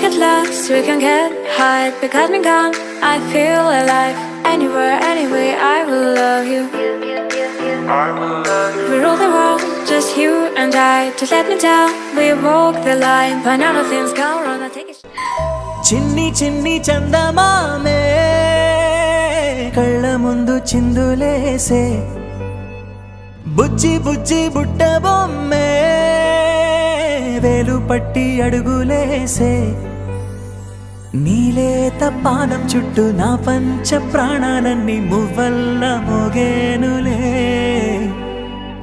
get lost, we can get high. Because me gone, I feel alive. Anywhere, anyway, I will love you. We rule the world, just you and I. Just let me down, we walk the line. But now nothing's gone wrong, I take it. చిన్ని చిన్ని చందమామే కళ్ళ ముందు చిందులేసే బుజ్జి బుజ్జి బుట్ట బొమ్మే వేలు పట్టి అడుగులేసే నీలేత పానం చుట్టూ నా పంచ ప్రాణాలన్నీ మువ్వల్ల మోగేనులే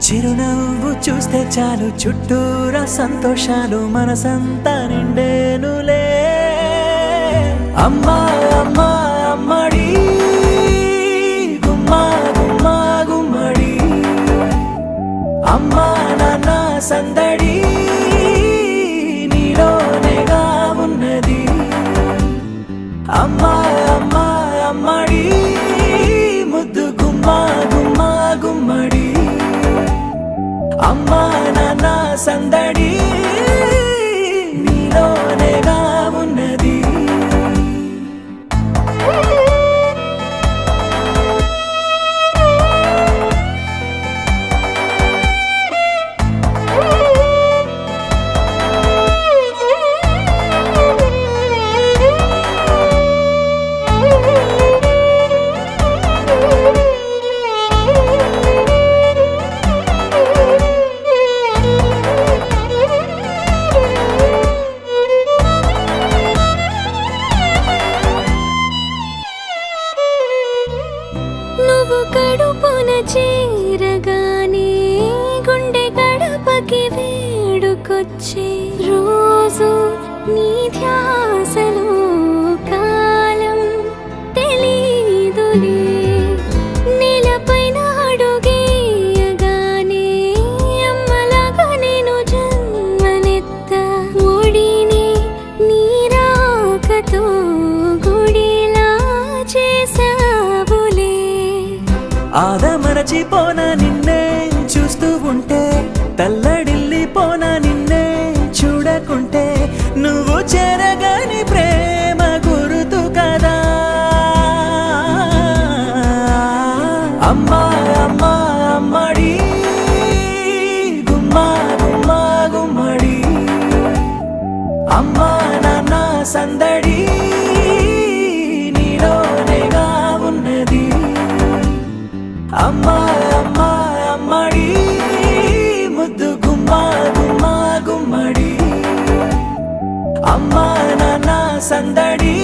చిరునవ్వు చూస్తే చాలు చుట్టూరా సంతోషాలు మనసంతా నిండేనులే అమ్మా అమ్మా అమ్మడి గుమ్మా గుమ్మా గుమ్మడి అమ్మా నాన్న సందడి నీలోనేగా ఉన్నది అమ్మా అమ్మా అమ్మడి ముద్దు గుమ్మా గుమ్మా గుమ్మడి అమ్మా నాన్న సందడి నీలోనేగా ఉన్నది నువ్వు కడుపున చేరగానే గుండె గడపకి వేడుకొచ్చే రోజు నీ ధ్యాసలో కాలం తెలీదులే నేలపైన అడుగేయగానే అమ్మలాగా నేను జన్మనెత్త ఒడిని నీ రాకతో గుడిలా చేసావులే ఆదమరచిపోనా నిన్నే చూస్తూ ఉంటే తల్లడిల్లిపోనా నిన్నే చూడకుంటే నువ్వు చెరగని ప్రేమ గురుతు కదా అమ్మా అమ్మా అమ్మడి గుమ్మా గుమ్మా గుమ్మడి అమ్మా నాన్న సందడి నీలోనేగా ఉన్నది అమ్మా అమ్మా అమ్మడి ముద్దు గుమ్మా గుమ్మా గుమ్మడి అమ్మా నాన్న సందడి